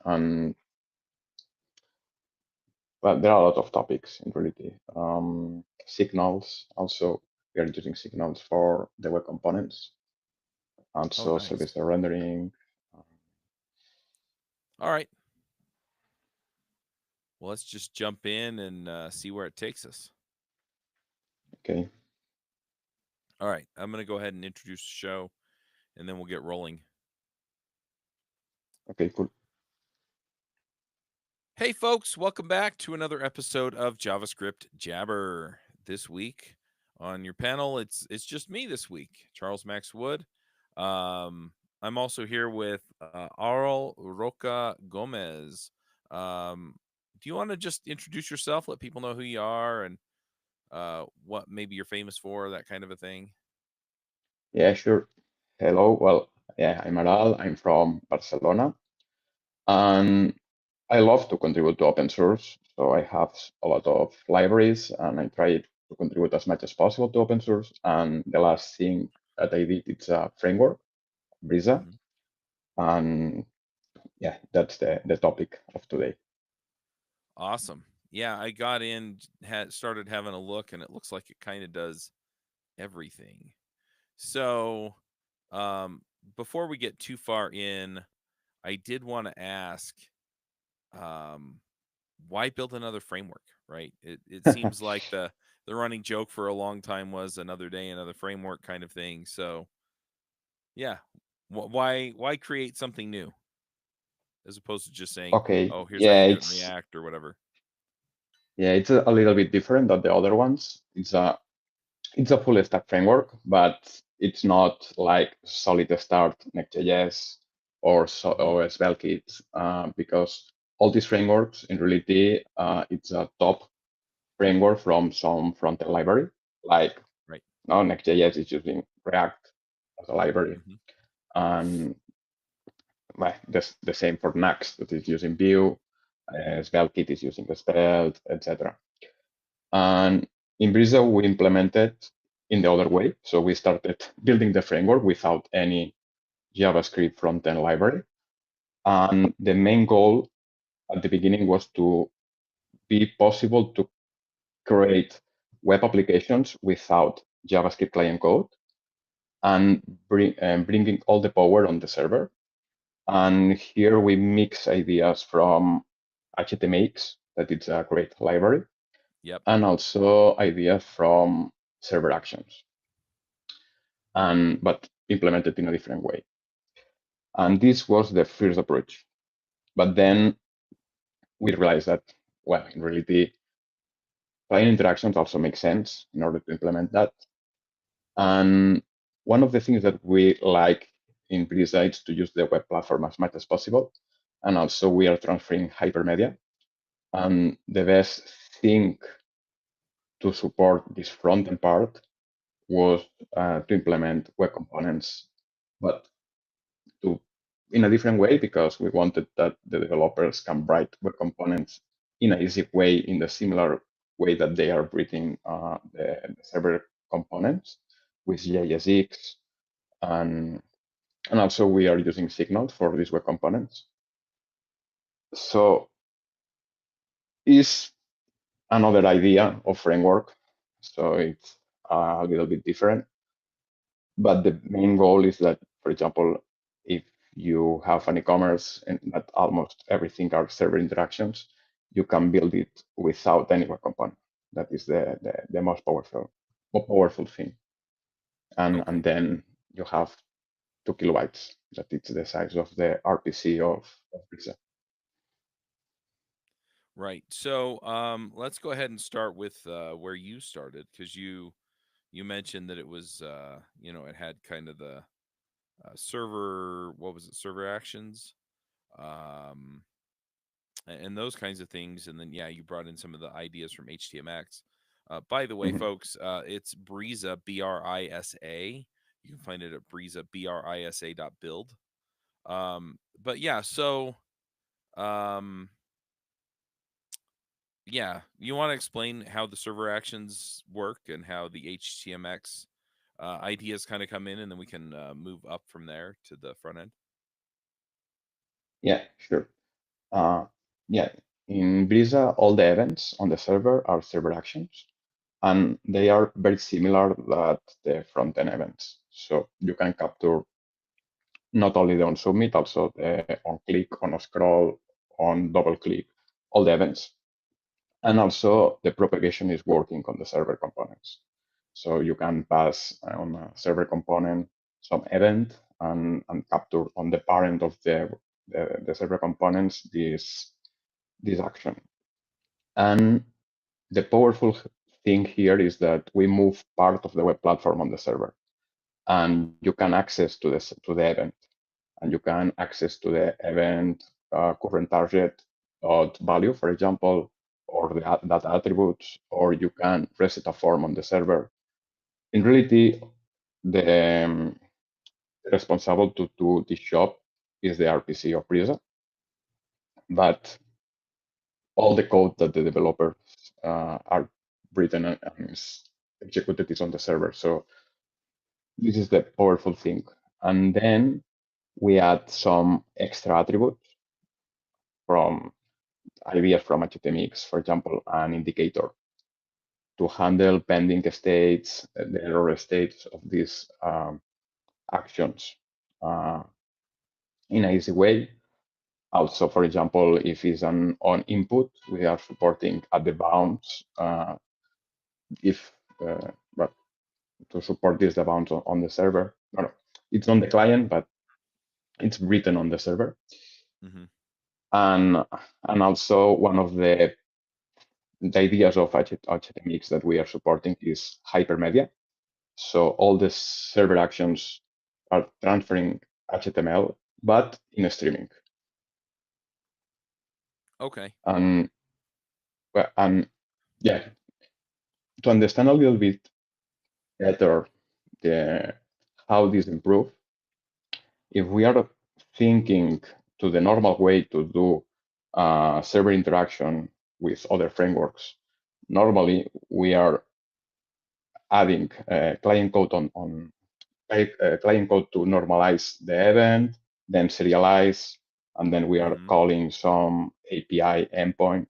And but there are a lot of topics in reality. Signals also, we are using signals for the web components, and Oh, so nice. service rendering. um, All right. Well, let's just jump in and see where it takes us. Okay, All right. I'm going to go ahead and introduce the show, and then we'll get rolling. okay, cool. Hey, folks, welcome back to another episode of JavaScript Jabber. This week on your panel, it's just me this week, Charles Max Wood. I'm also here with Aurel Roca Gomez. Do you want to just introduce yourself, let people know who you are, and what maybe you're famous for, that kind of a thing? Yeah, sure. Hello. Well, yeah, I'm Aral. I'm from Barcelona, and I love to contribute to open source. So I have a lot of libraries, and I try to contribute as much as possible to open source. And the last thing that I did, it's a framework, Brisa, Mhm. and yeah, that's the topic of today. Awesome. Yeah, I got in, had started having a look, and it looks like it kind of does everything. So, um, before we get too far in, I did want to ask, um, why build another framework? Right? It seems like the running joke for a long time was another day, another framework kind of thing. So, yeah, why create something new as opposed to just saying, Okay, "Oh, here's how yeah, you do it in it's React or whatever." yeah, it's a little bit different than the other ones. It's a full stack framework, but it's not like Solid Start, Next.js, Hmm. or SvelteKit, because all these frameworks in reality, it's a top framework from some front-end library. Like Right. now, Next.js is using React as a library, Hmm. and well, the same for Next that is using Vue, SvelteKit is using Svelte, etc. And in Brisa, we implemented in the other way. So we started building the framework without any JavaScript front-end library. And the main goal at the beginning was to be possible to create web applications without JavaScript client code and bringing all the power on the server. And here we mix ideas from HTMX, that it's a great library, Yep. and also ideas from server actions, and but implemented in a different way. And this was the first approach. But then we realized that, well, in reality, client interactions also make sense in order to implement that. And one of the things that we like in Brisa is to use the web platform as much as possible. And also we are transferring hypermedia. And the best thing to support this front-end part was to implement web components, but to in a different way, because we wanted that the developers can write web components in an easy way, in the similar way that they are writing the server components with JSX, and and also we are using Signal for these web components. So is another idea of framework. So it's a little bit different, but the main goal is that, for example, if you have an e-commerce and that almost everything are server interactions, you can build it without any web component. That is the most powerful thing. And Okay. then you have 2 kilobytes. That it's the size of the RPC of Brisa. Right. So, let's go ahead and start with where you started, because you mentioned that it was it had kind of the server, what was it, server actions, um, and those kinds of things, and then yeah, you brought in some of the ideas from HTMX. By the way, Mhm. folks, it's Brisa, Brisa. You can find it at Brisa, Brisa.build. But yeah, so um yeah, you want to explain how the server actions work and how the HTMX ideas kind of come in, and then we can move up from there to the front end. Yeah, sure. Yeah, in Brisa, all the events on the server are server actions, and they are very similar that the front-end events. So you can capture not only the on submit, also the on click, on scroll, on double click, all the events. And also the propagation is working on the server components. So you can pass on a server component some event and capture on the parent of the server components this action. And the powerful thing here is that we move part of the web platform on the server, and you can access to the event, and you can access to the event current target value, for example, or the data attributes, or you can reset a form on the server. In reality, the responsible to do this job is the RPC of Brisa, but all the code that the developers are written and is executed is on the server. So this is the powerful thing. And then we add some extra attributes from IBS from HTMX, for example, an indicator to handle pending states, the error states of these actions in an easy way. Also, for example, if it's an on input, we are supporting at the bounds. If but to support this, the bounds on the server. No, it's on the client, but it's written on the server. Mm-hmm. And also one of the ideas of HTMX that we are supporting is hypermedia. So all the server actions are transferring HTML, but in streaming. Okay. And yeah, to understand a little bit better how this improve, if we are thinking to the normal way to do server interaction with other frameworks, normally we are adding client code on client code to normalize the event, then serialize, and then we are calling some API endpoint.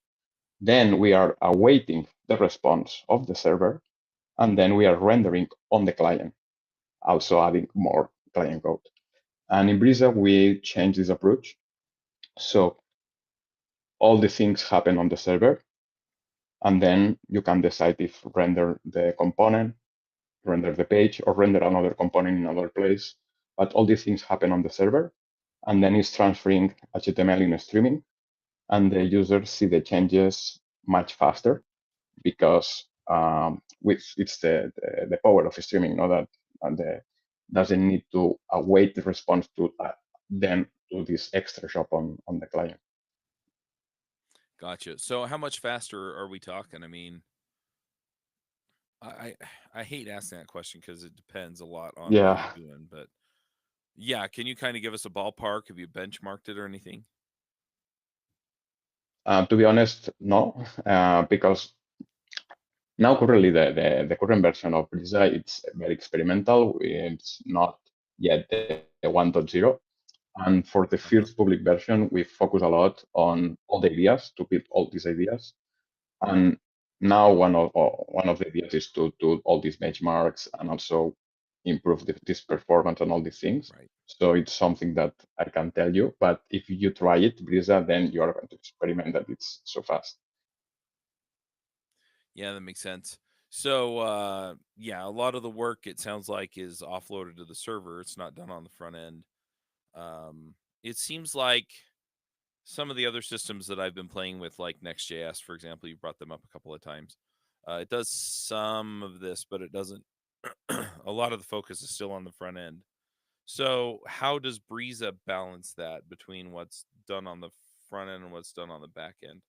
Then we are awaiting the response of the server, and then we are rendering on the client, also adding more client code. And in Brisa, we change this approach. So all the things happen on the server, and then you can decide if render the component, render the page, or render another component in another place. But all these things happen on the server, and then it's transferring HTML in streaming, and the users see the changes much faster because it's the power of streaming, that and doesn't need to await the response to then do this extra job on the client. Gotcha. So how much faster are we talking? I mean, I hate asking that question because it depends a lot on what Yeah. you're doing. But yeah, can you kind of give us a ballpark? Have you benchmarked it or anything? To be honest, no, because now currently the current version of Brisa, it's very experimental. It's not yet the 1.0. And for the first public version, we focus a lot on all the ideas to build all these ideas. And now one of the ideas is to do all these benchmarks and also improve this performance and all these things. Right. So it's something that I can tell you. But if you try it, Brisa, then you are going to experiment that it's so fast. Yeah, that makes sense. So yeah, a lot of the work it sounds like is offloaded to the server. It's not done on the front end. It seems like some of the other systems that I've been playing with, like Next.js, for example, you brought them up a couple of times. It does some of this, but it doesn't. A lot of the focus is still on the front end. So, how does Brisa balance that between what's done on the front end and what's done on the back end?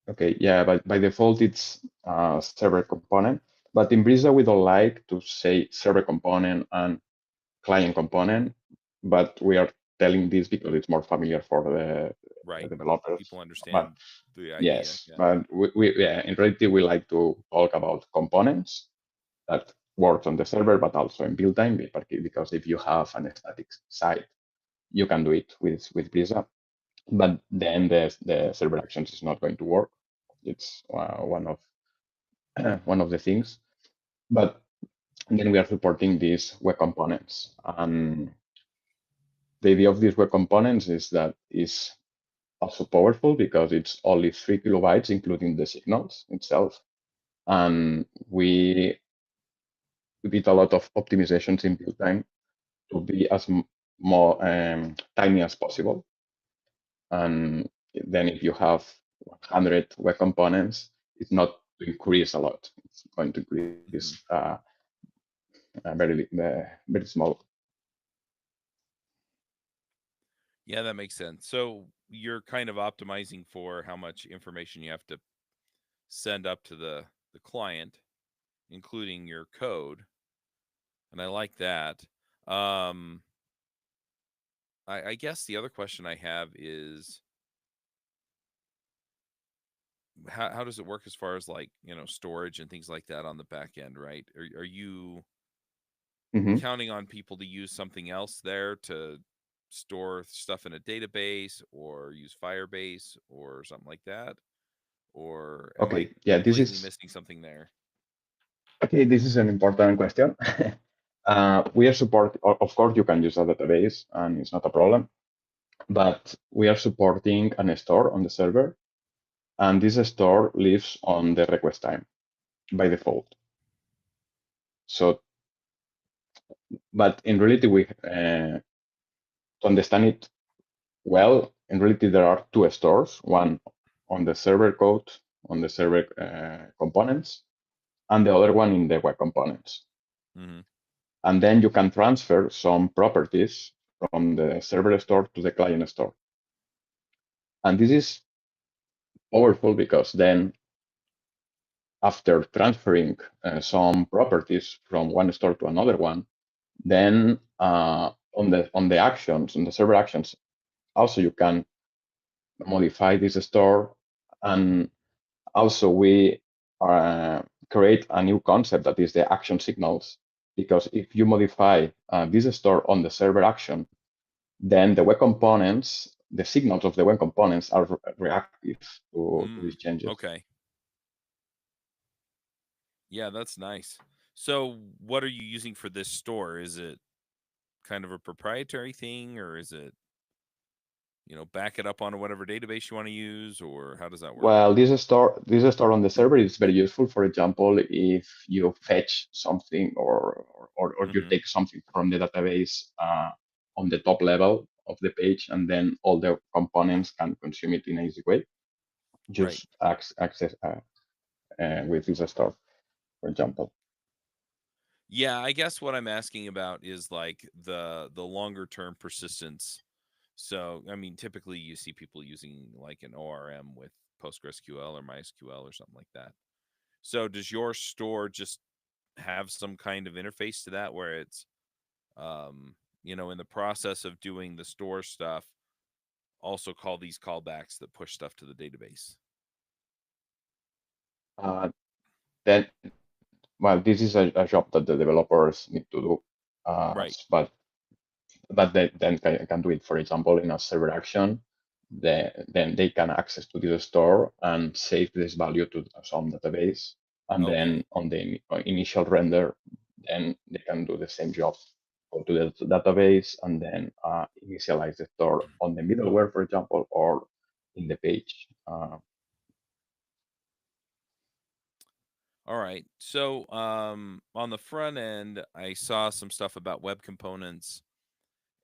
Okay, yeah, but by default it's server component. But in Brisa we don't like to say server component and client component, but we are telling this because it's more familiar for the Right. developers. People But understand the idea. yes, Yeah. but yeah, in reality we like to talk about components that works on the server, but also in build time, because if you have an static site, you can do it with Brisa. but then the server actions is not going to work. It's one of one of the things. But then we are supporting these web components. And the idea of these web components is that is also powerful because it's only 3 kilobytes, including the signals itself. And we did a lot of optimizations in build time to be as more tiny as possible. And then if you have 100 web components, it's not to increase a lot. It's going to increase very small. Yeah, that makes sense. So you're kind of optimizing for how much information you have to send up to the client, including your code. And I like that. I guess the other question I have is how does it work as far as like, storage and things like that on the back end, right? Are you Mm-hmm. counting on people to use something else there to store stuff in a database or use Firebase or something like that? Or am I Okay, yeah, this completely is missing something there? okay. This is an important question. We are support. Of course, you can use a database, and it's not a problem. But we are supporting an store on the server, and this store lives on the request time by default. So, but in reality, to understand it well, in reality, there are two stores: one on the server code, on the server components, and the other one in the web components. Mm-hmm. And then you can transfer some properties from the server store to the client store. And this is powerful because then after transferring some properties from one store to another one, then on the actions, on the server actions, also you can modify this store. And also we create a new concept that is the action signals, because if you modify this store on the server action, then the web components, the signals of the web components are reactive to these changes. Okay. Yeah, that's nice. So what are you using for this store? Is it kind of a proprietary thing, or is it, back it up on whatever database you want to use, or how does that work? Well, this store on the server is very useful. For example, if you fetch something or you take something from the database on the top level of the page, and then all the components can consume it in an easy way. Just access with this store, for example. Yeah, I guess what I'm asking about is like the longer term persistence. So, I mean, typically you see people using like an ORM with PostgreSQL or MySQL or something like that. So, does your store just have some kind of interface to that where it's in the process of doing the store stuff, also call these callbacks that push stuff to the database? Then, well, this is a job that the developers need to do, Right. but they then can do it. For example, in a server action, then they can access to this store and save this value to some database, and then on the initial render, then they can do the same job. Go to the database and then initialize the store on the middleware, for example, or in the page. All right. So, on the front end, I saw some stuff about web components,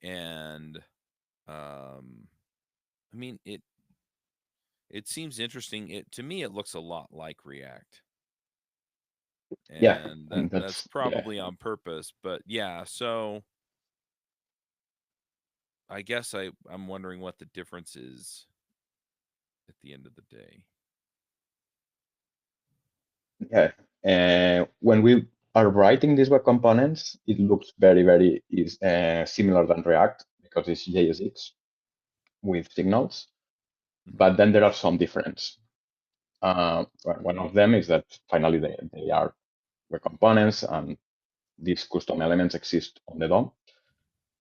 and I mean it seems interesting. To me it looks a lot like React. Yeah, And and that's that's probably on purpose, but yeah, so I guess I'm wondering what the difference is at the end of the day. yeah. When we are writing these web components, it looks very similar than React because it's JSX with signals. But then there are some differences. One of them is that finally they are web components, and these custom elements exist on the DOM.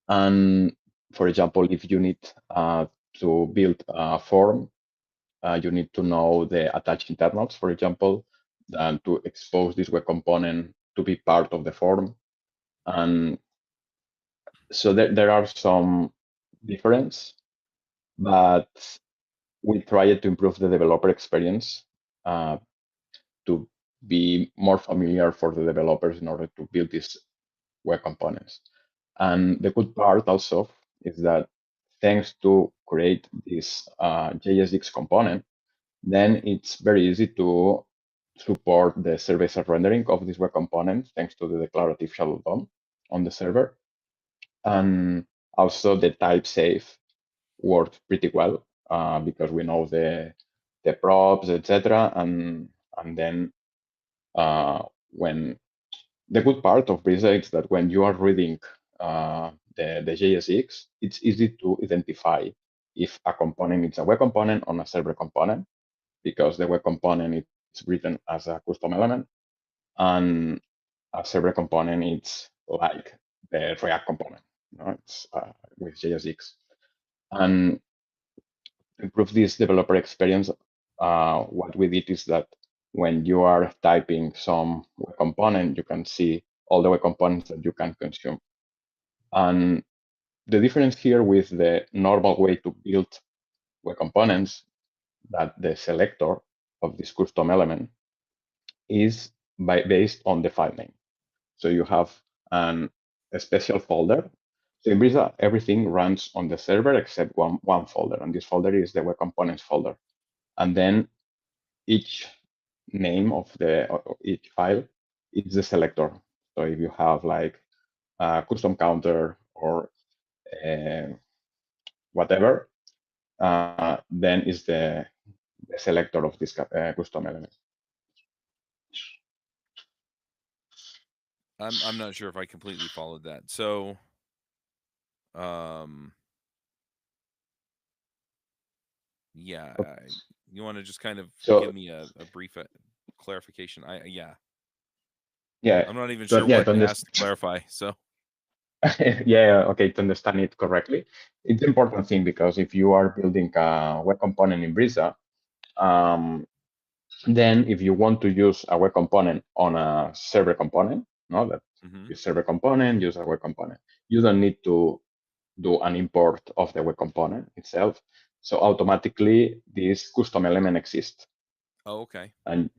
And for example, if you need to build a form, you need to know the attached internals, for example, and to expose this web component to be part of the form. And so there are some difference, but we tried to improve the developer experience to be more familiar for the developers in order to build these web components. And the good part also is that thanks to create this JSX component, then it's very easy to support the server-side rendering of this web component thanks to the declarative shadow DOM on the server. And also the type safe works pretty well because we know the props, etc. And then when the good part of Brisa is that when you are reading the JSX, it's easy to identify if a component is a web component or a server component, because the web component is written as a custom element, and a server component it's like the React component. It's with JSX. And to improve this developer experience, what we did is that when you are typing some web component, you can see all the web components that you can consume. And the difference here with the normal way to build web components, that the selector of this custom element is based on the file name. So you have a special folder. So in Brisa, everything runs on the server except one folder, and this folder is the web components folder. And then each name of each file is the selector. So if you have like a custom counter or whatever, then is the selector of this custom element. I'm not sure if I completely followed that. So, yeah, you want to just kind of give me a brief clarification? Yeah, I'm not even sure what it has to clarify. So, yeah, okay, to understand it correctly, it's an important thing because if you are building a web component in Brisa, then if you want to use a web component on a server component, that is server component, use a web component, you don't need to do an import of the web component itself. So automatically this custom element exists. Oh, okay. And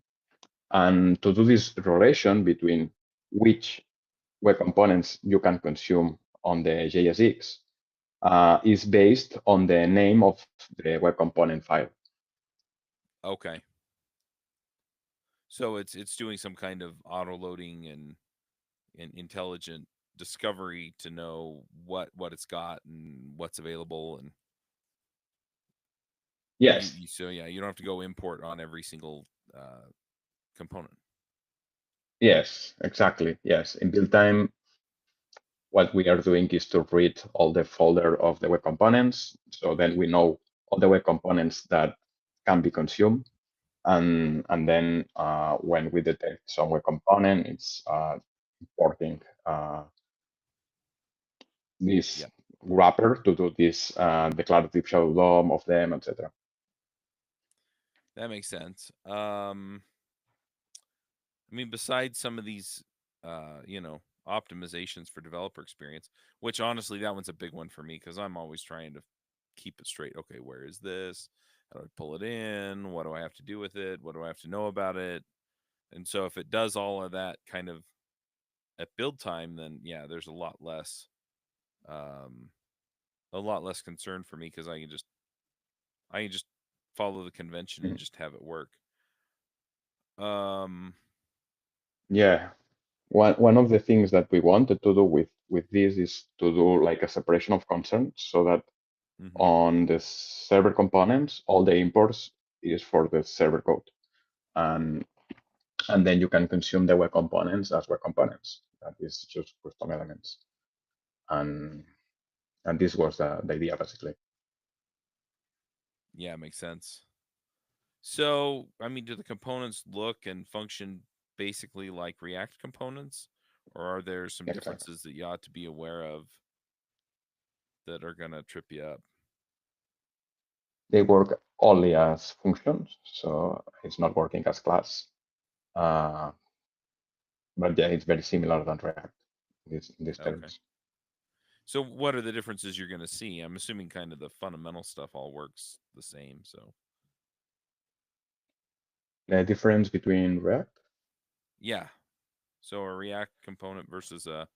to do this relation between which web components you can consume on the JSX is based on the name of the web component file. Okay. So it's doing some kind of auto loading and intelligent discovery to know what it's got and what's available. And yes. So yeah, you don't have to go import on every single component. Yes, exactly. Yes, in build time, what we are doing is to read all the folder of the web components. So then we know all the web components that can be consumed. And then when we detect some web component, it's importing this wrapper to do this declarative shadow DOM of them, etc. That makes sense. I mean, besides some of these, optimizations for developer experience, which honestly, that one's a big one for me because I'm always trying to keep it straight. Okay, where is this? How do I pull it in? What do I have to do with it? What do I have to know about it? And so if it does all of that kind of at build time, then yeah, there's a lot less concern for me because I can just follow the convention and just have it work. Yeah, one of the things that we wanted to do with this is to do like a separation of concerns, so that on the server components, all the imports is for the server code, and then you can consume the web components as web components. That is just custom elements, and this was the idea basically. Yeah, makes sense. So, I mean, do the components look and function basically like React components, or are there some differences that you ought to be aware of that are going to trip you up? they work only as functions, so it's not working as class. But yeah, it's very similar than React in these Okay. terms. So what are the differences you're going to see? I'm assuming kind of the fundamental stuff all works the same. So The difference between React? yeah. So a React component versus a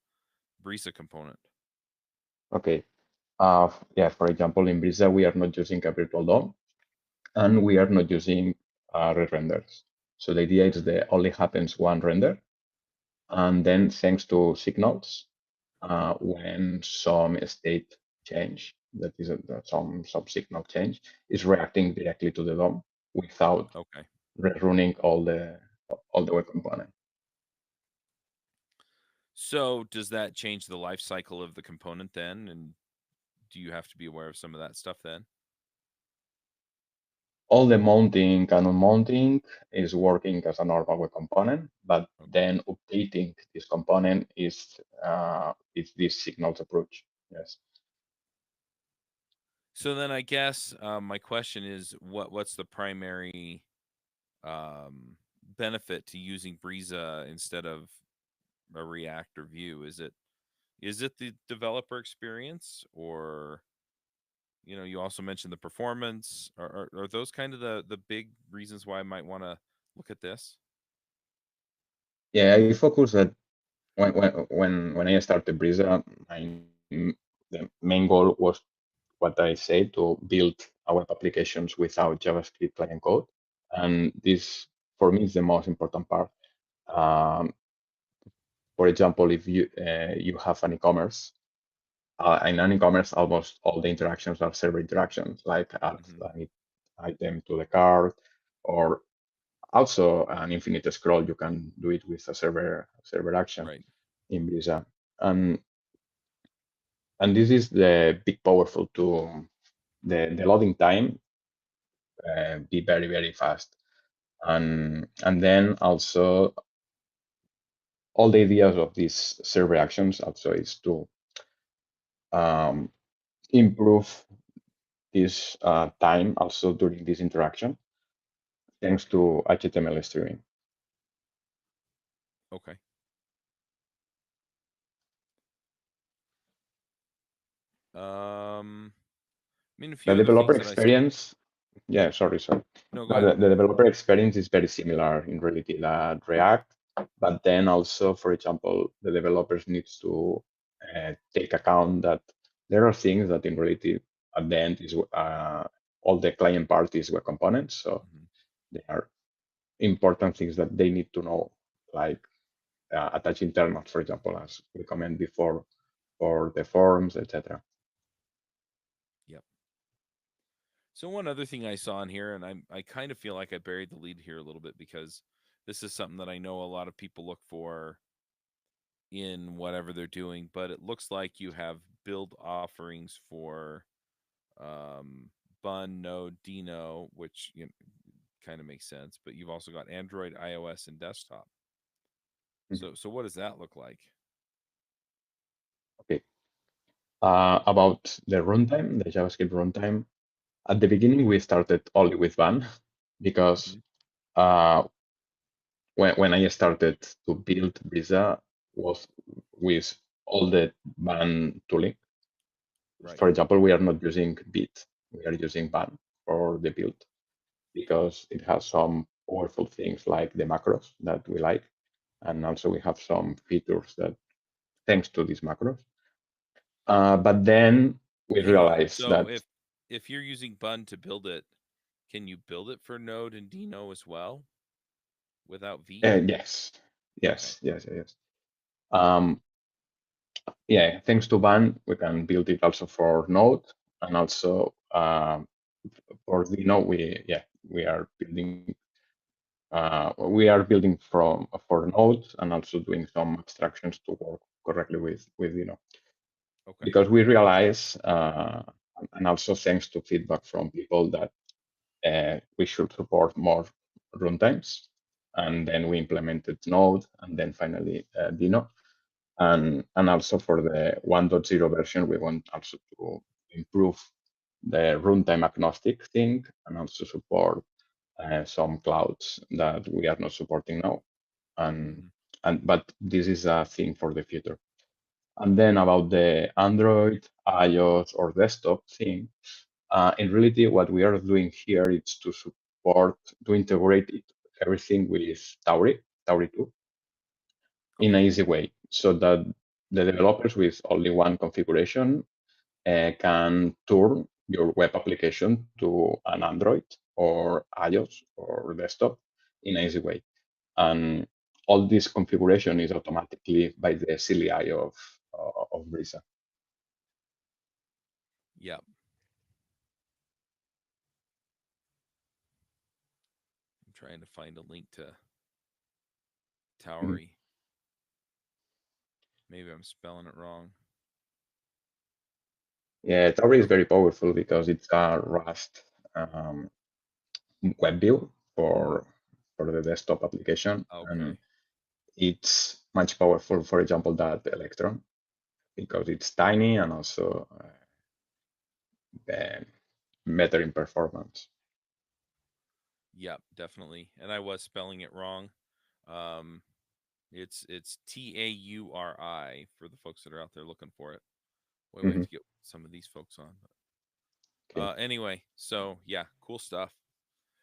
Brisa component. Okay. Yeah, for example, in Brisa, we are not using a virtual DOM, and we are not using re-renders. So the idea is that only happens one render, and then thanks to signals, when some state change, that is some sub-signal change, is reacting directly to the DOM without Okay. running all the web component. So does that change the life cycle of the component then? And do you have to be aware of some of that stuff then? All the mounting and unmounting is working as a normal web component, but Okay. then updating this component is this signals approach. Yes. So then I guess my question is, what's the primary benefit to using Brisa instead of a React or Vue? Is it the developer experience, or you also mentioned the performance? Are those kind of the big reasons why I might want to look at this? Yeah, I focus that when I started Brisa, the main goal was what I say, to build a web applications without JavaScript client code, and this for me is the most important part. Um, for example, if you have an e-commerce, in an e-commerce, almost all the interactions are server interactions, like add an item to the cart, or also an infinite scroll. You can do it with a server action Right. in Brisa, and this is the big powerful to the loading time be very fast, and then also all the ideas of these server actions also is to um, improve this time also during this interaction, thanks to HTML streaming. Okay. I mean, a few The other developer things that I saw. experience, yeah, sorry. No, go But ahead. the developer experience is very similar in reality that React, but then also, for example, the developers needs to take account that there are things that in reality at the end is all the client parties were components, so they are important things that they need to know, like attach internals, for example, as we comment before, for the forms, etc. Yep. So one other thing I saw in here, and I kind of feel like I buried the lead here a little bit, because this is something that I know a lot of people look for in whatever they're doing, but it looks like you have build offerings for Bun, Node, Dino, which kind of makes sense, but you've also got Android, iOS, and desktop. Mhm. So what does that look like? Okay. About the runtime, the JavaScript runtime, at the beginning we started only with Bun because uh, when I started to build Brisa was with all the Bun tooling. Right. For example, we are not using Bit, we are using Bun for the build because it has some powerful things like the macros that we like, and also we have some features that thanks to these macros. But then we Hang on. realized So that if you're using Bun to build it, can you build it for Node and Dino as well without Vite? yes, Okay. yes. Um, yeah, thanks to Bun, we can build it also for Node, and also for Dino, we are building for Node and also doing some abstractions to work correctly with Dino, Okay. because we realize, and also thanks to feedback from people, that we should support more runtimes, and then we implemented Node, and then finally Dino. And also for the 1.0 version, we want also to improve the runtime agnostic thing and also support some clouds that we are not supporting now. And but this is a thing for the future. And then about the Android, iOS, or desktop thing, in reality, what we are doing here is to support, to integrate everything with Tauri 2, in an Okay. easy way, so that the developers with only one configuration can turn your web application to an Android or iOS or desktop in an easy way. And all this configuration is automatically by the CLI of Brisa. Yep. I'm trying to find a link to Mhm. Tauri. Maybe I'm spelling it wrong. Yeah, Tauri is very powerful because it's a Rust um, web build for the desktop application, and Okay. it's much powerful, for example, that Electron, because it's tiny and also better in performance. Yep, definitely. And I was spelling it wrong. Um, it's Tauri for the folks that are out there looking for it. Wait, we have Mhm. to get some of these folks on. Okay. Anyway, so yeah, cool stuff.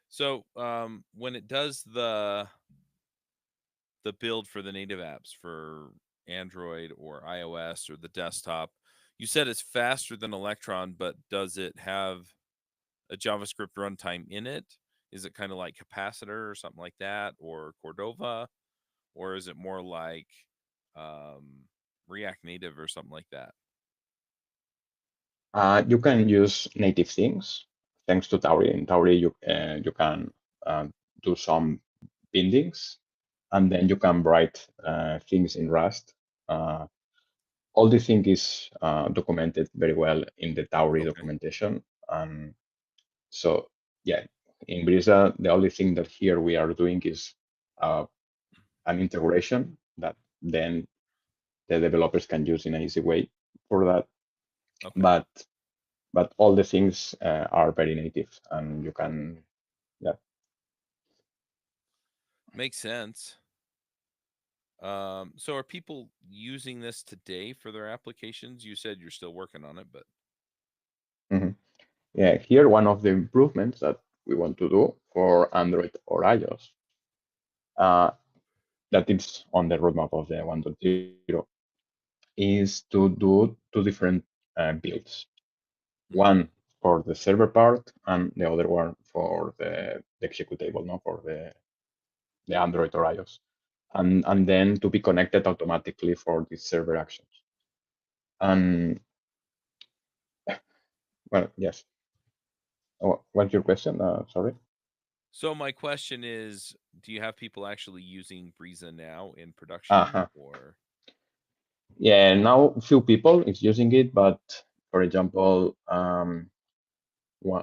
So when it does the build for the native apps for Android or iOS or the desktop, you said it's faster than Electron, but does it have a JavaScript runtime in it? Is it kind of like Capacitor or something like that, or Cordova, or is it more like React Native or something like that? You can use native things thanks to Tauri. In Tauri, you can uh, do some bindings, and then you can write things in Rust. Uh, all the thing is documented very well in the Tauri Okay. documentation. And so, yeah, in Brisa, the only thing that here we are doing is uh, an integration that then the developers can use in an easy way for that. Okay. But all the things are very native, and you can, yeah. Makes sense. So are people using this today for their applications? You said you're still working on it, but Mhm. Yeah, here one of the improvements that we want to do for Android or iOS uh, that is on the roadmap of the 1.0 is to do two different builds. mm-hmm. One for the server part and the other one for the executable, no, for the Android or iOS. Right. And then to be connected automatically for the server actions. And well, yes. Oh, what's your question? Sorry. So my question is, do you have people actually using Breeza now in production Uh-huh. or Yeah, now few people is using it, but for example,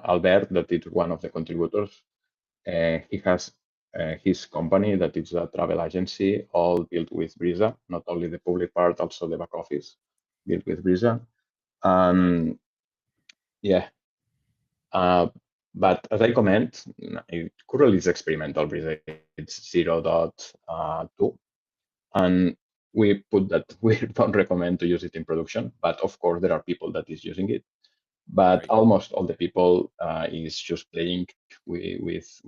Albert, that is one of the contributors, he has his company that is a travel agency, all built with Brisa, not only the public part, also the back office built with Brisa. oh nice. And yeah, uh, but as I comment, it currently is experimental Brisa. It's 0.2. And we put that we don't recommend to use it in production, but of course there are people that is using it. But Right. almost all the people is just playing with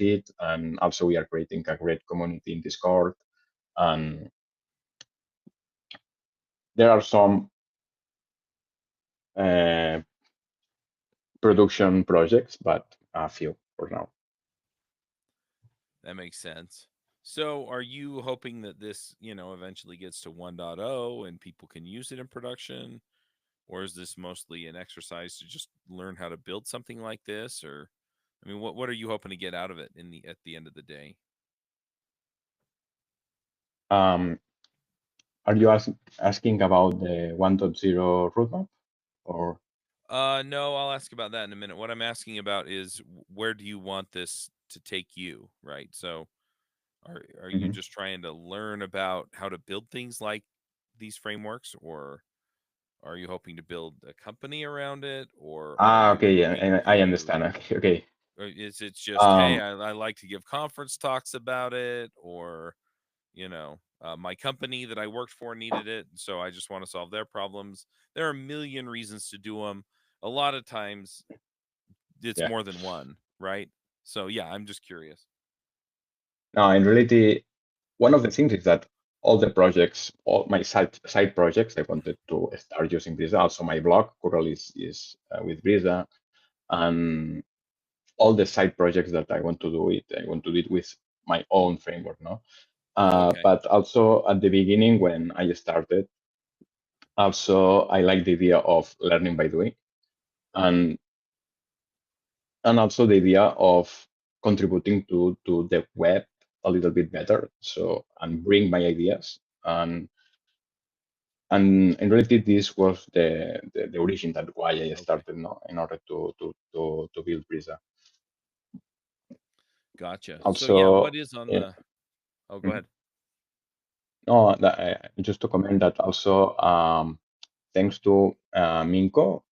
it, and also we are creating a great community in Discord, and there are some uh, production projects, but a few for now. That makes sense. So are you hoping that this, eventually gets to 1.0 and people can use it in production? Or is this mostly an exercise to just learn how to build something like this? Or I mean, what are you hoping to get out of it at the end of the day? Um, are you asking about the 1.0 roadmap, or? No, I'll ask about that in a minute. What I'm asking about is where do you want this to take you, right? So are you Mhm. just trying to learn about how to build things like these frameworks, or Are you hoping to build a company around it, or are Ah, you okay, yeah, hoping and I to, understand. Okay, okay. or is it just, hey, Um, I like to give conference talks about it, or my company that I worked for needed it, so I just want to solve their problems. There are a million reasons to do them. A lot of times it's yeah. more than one, right? So yeah, I'm just curious. No, in reality, one of the things is that all the projects, all my side projects, I wanted to start using Brisa. Also, my blog, Coral, is with Brisa, and all the side projects that I want to do it, I want to do it with my own framework, no. Okay. But also at the beginning when I started, also I like the idea of learning by doing, and also the idea of contributing to the web a little bit better. So and bring my ideas and in reality this was the origin that why I Okay. started, no, in order to build Brisa. Gotcha. So yeah, Also, what is on yeah, the oh, go mhm. ahead. No, just to comment that also thanks to Minko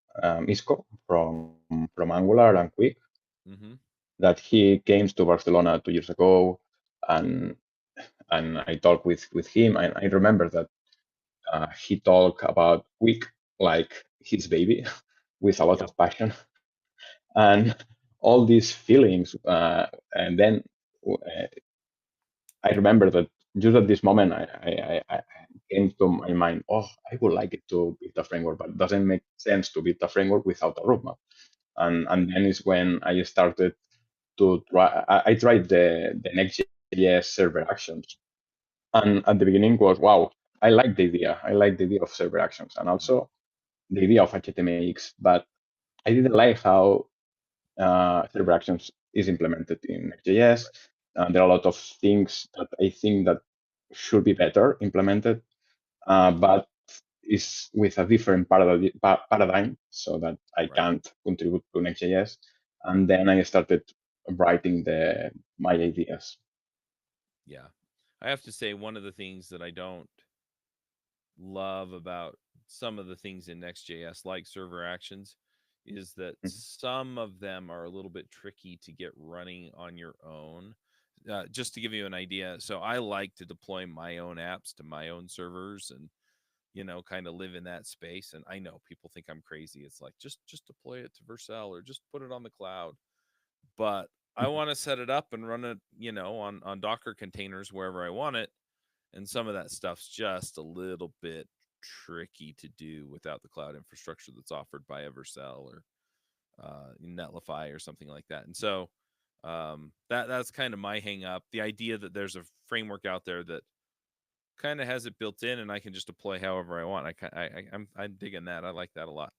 Isco from Angular and Quick, Mm-hmm. that he came to Barcelona 2 years ago, and I talked with him, and I remember that he talked about Quick like his baby with a lot Yep. of passion and all these feelings. And then I remember that just at this moment, I came to my mind, oh, I would like it to build a framework, but it doesn't make sense to build a framework without a roadmap. And Right. then is when I started to try. I tried the Next.js server actions, and at the beginning was wow. I like the idea. I like the idea of server actions, and Mm-hmm. also the idea of HTMX, but I didn't like how server actions is implemented in Next.js. Right. There are a lot of things that I think that should be better implemented, but is with a different paradigm, so that I Right. can't contribute to Next.js. And then I started writing my ideas. Yeah. I have to say, one of the things that I don't love about some of the things in Next.js, like server actions, is that Mhm, some of them are a little bit tricky to get running on your own. Just to give you an idea, so I like to deploy my own apps to my own servers and kind of live in that space. And I know people think I'm crazy. It's like just deploy it to Vercel or just put it on the cloud. But I mhm, want to set it up and run it, on Docker containers wherever I want it, and some of that stuff's just a little bit tricky to do without the cloud infrastructure that's offered by Evercell or Netlify or something like that. And so that's kind of my hang up. The idea that there's a framework out there that kind of has it built in and I can just deploy however I want. I'm digging that. I like that a lot.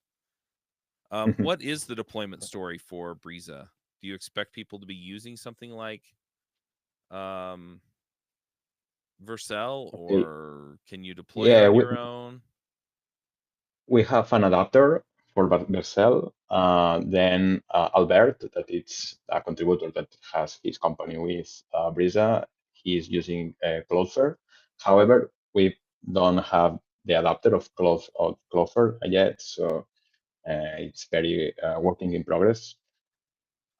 mhm. What is the deployment story for Brisa? Do you expect people to be using something like um, Vercel, Okay. or can you deploy it Yeah, on your own? we have an adapter for Vercel. Then Albert, that it's a contributor that has his company with Brisa, he is using Cloudflare. However, we don't have the adapter of Cloudflare yet, so it's very working in progress.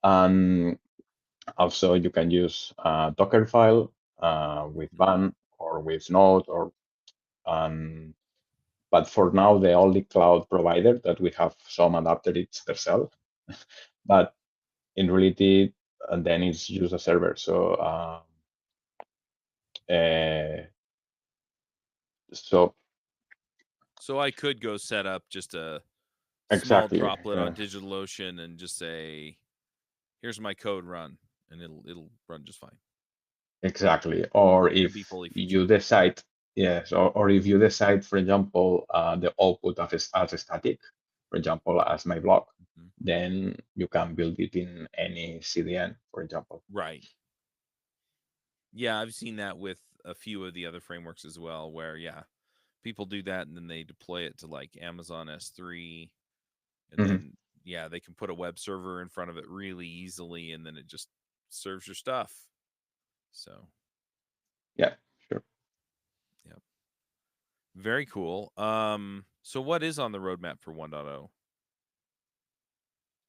And also, you can use a Docker file with Mhm. Van or with Node, or um, but for now, the only cloud provider that we have some adapter is Vercel. But in reality, then it's use a server. So uh, so So I could go set up just a small exactly, droplet on DigitalOcean and just say, "Here's my code, run," and it'll run just fine exactly. Or and be if fully you featured. decide, yes, or if you decide, for example, the output as a static, for example, as my blog, Mhm. then you can build it in any CDN, for example. Right. Yeah, I've seen that with a few of the other frameworks as well, where yeah, people do that and then they deploy it to like Amazon S3, and Mhm. then yeah, they can put a web server in front of it really easily, and then it just serves your stuff. So Yeah, sure. yeah, very cool. So what is on the roadmap for 1.0?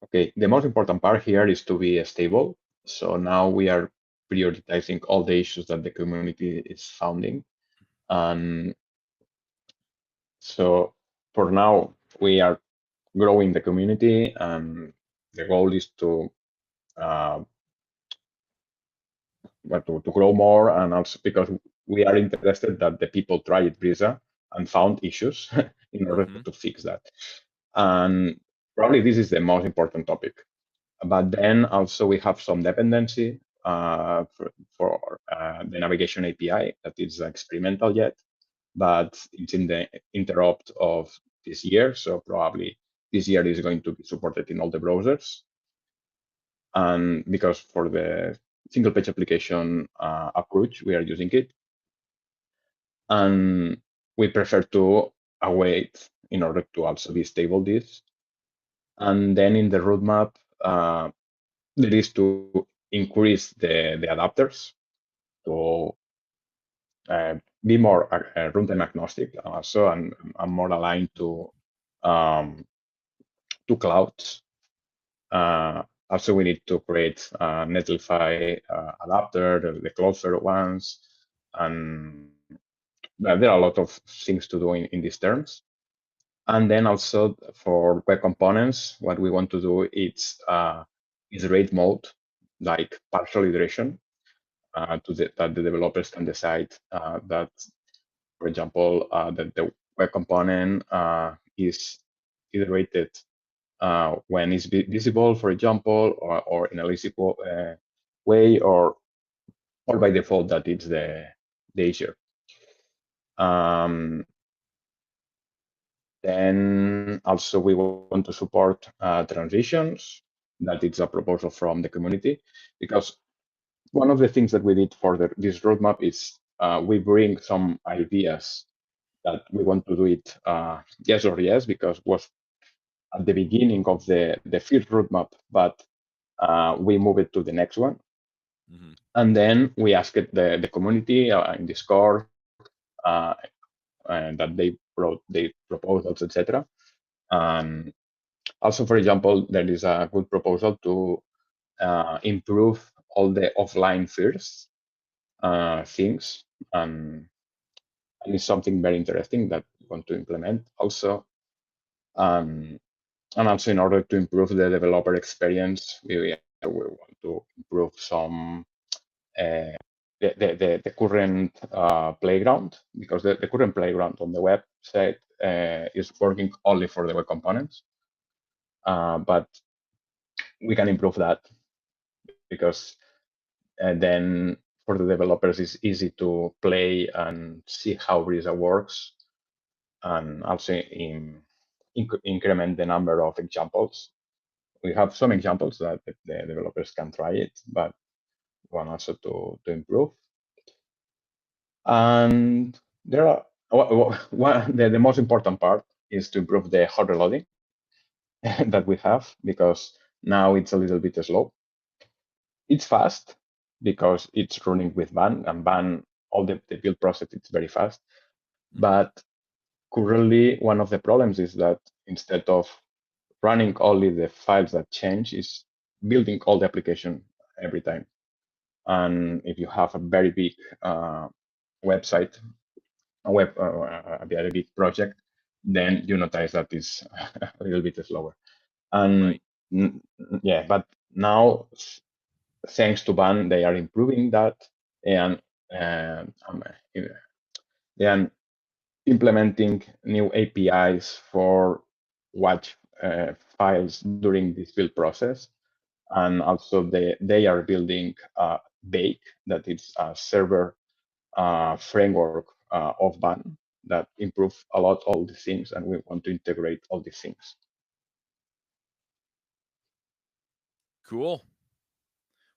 Okay, the most important part here is to be stable. So now we are prioritizing all the issues that the community is founding. And so for now, we are growing the community, and the goal is to uh, to grow more, and also because we are interested that the people tried Brisa and found issues in order Mm-hmm. to fix that. And probably this is the most important topic. But then also we have some dependency for the navigation API that is experimental yet, but it's in the interrupt of this year. So probably this year is going to be supported in all the browsers. And because for the single page application approach, we are using it. And we prefer to await in order to also be stable this. And then in the roadmap, there is to increase the adapters to be more runtime agnostic also, and more aligned um, to clouds. Also, we need to create Netlify adapter, the closer ones, and there are a lot of things to do in these terms. And then also for web components, what we want to do is iterate mode, like partial iteration, that the developers can decide that, for example, that the web component is iterated when it's visible, for example, or in a lexical way, or by default that it's the issue. Then also we want to support transitions. That it's a proposal from the community, because one of the things that we did for this roadmap is we bring some ideas that we want to do it yes or yes, because was at the beginning of the first roadmap, but we move it to the next one. Mm-hmm. And then we asked the community in Discord and that they brought their proposals, etc. And also, for example, there is a good proposal to improve all the offline first things, and it's something very interesting that we want to implement also. And also, in order to improve the developer experience, we want to improve some the current playground, because the current playground on the website is working only for the web components. But we can improve that, because then for the developers it's easy to play and see how Brisa works, and also increment the number of examples. We have some examples that the developers can try it, but want also to improve. And there are the most important part is to improve the hot reloading that we have, because now it's a little bit slow. It's fast because it's running with Ban, and Ban, all the build process, it's very fast. Mm-hmm. But currently, one of the problems is that instead of running only the files that change, is building all the application every time. And if you have a very big website, a very big project, then you notice that it's a little bit slower. And Right. yeah, but now, thanks to Ban, they are improving that, and they are implementing new APIs for watch files during this build process. And also they are building Bake, that is a server framework of Ban that improve a lot all these things, and we want to integrate all these things. Cool.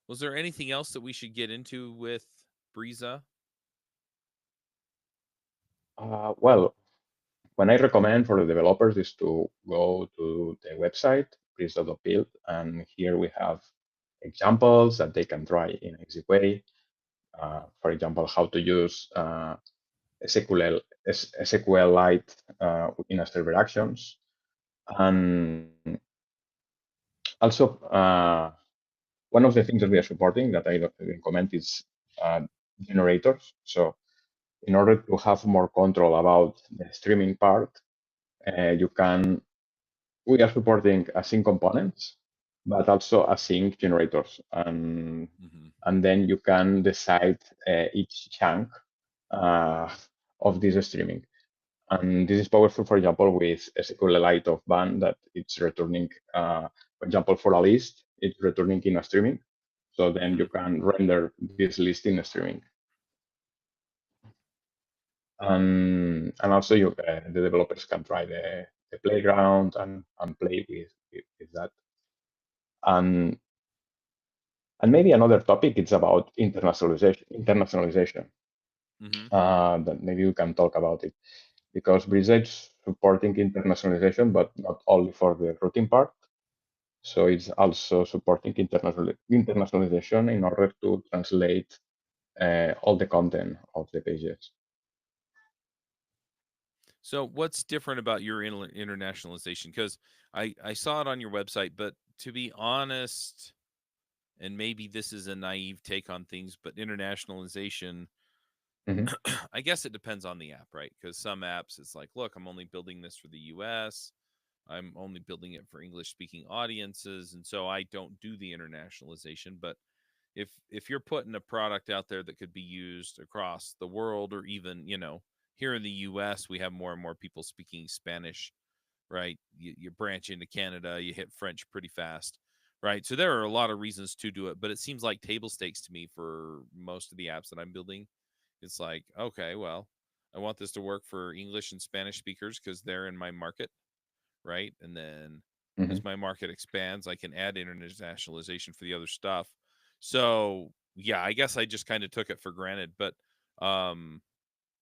Was there anything else that we should get into with Brisa? Well, when I recommend for the developers is to go to the website, brisa.build, and here we have examples that they can try in an easy way. For example, how to use SQLite in a server actions. And also, one of the things that we are supporting that I didn't comment is generators. So in order to have more control about the streaming part, we are supporting async components, but also async generators. And then you can decide each chunk of this streaming. And this is powerful, for example, with SQLite of band that it's returning, for example, for a list, it's returning in a streaming. So then you can render this list in a streaming. And also the developers can try the playground and play with that. And maybe another topic, it's about internationalization. That maybe we can talk about it, because Brisa is supporting internationalization, but not only for the routing part. So it's also supporting internationalization in order to translate all the content of the pages. So what's different about your internationalization? Because I saw it on your website, but to be honest, and maybe this is a naive take on things, but internationalization, I guess it depends on the app, right? Because some apps, it's like, look, I'm only building this for the US. I'm only building it for English speaking audiences. And so I don't do the internationalization. But if you're putting a product out there that could be used across the world, or even, here in the US, we have more and more people speaking Spanish, right? You branch into Canada, you hit French pretty fast, right? So there are a lot of reasons to do it, but it seems like table stakes to me for most of the apps that I'm building. It's like, okay, well, I want this to work for English and Spanish speakers because they're in my market, right? And then as my market expands, I can add internationalization for the other stuff. So yeah, I guess I just kind of took it for granted. But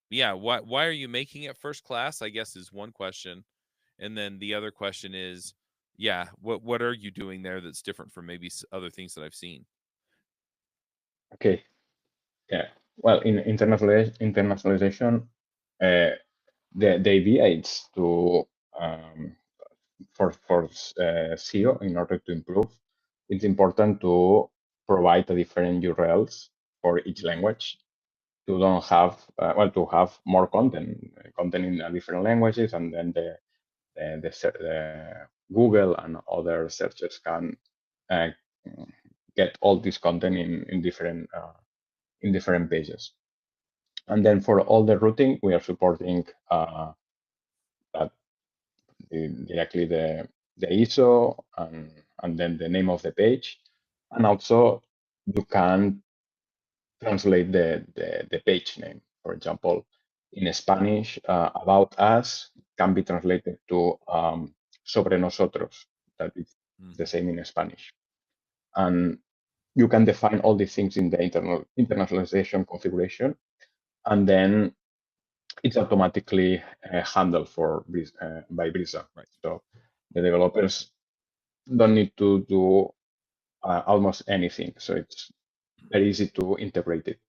yeah, why are you making it first class, I guess, is one question. And then the other question is, yeah, what are you doing there that's different from maybe other things that I've seen? Okay. Yeah. Well, in internationalization, the idea is to for SEO, in order to improve, it's important to provide a different URLs for each language, to don't have to have more content in different languages, and then the Google and other searchers can get all this content in different pages. And then for all the routing, we are supporting that directly the ISO and then the name of the page. And also you can translate the page name. For example, in Spanish, about us can be translated to sobre nosotros, that is the same in Spanish. And you can define all these things in the internationalization configuration, and then it's automatically handled by Brisa. Right. So the developers don't need to do almost anything. So it's very easy to integrate it.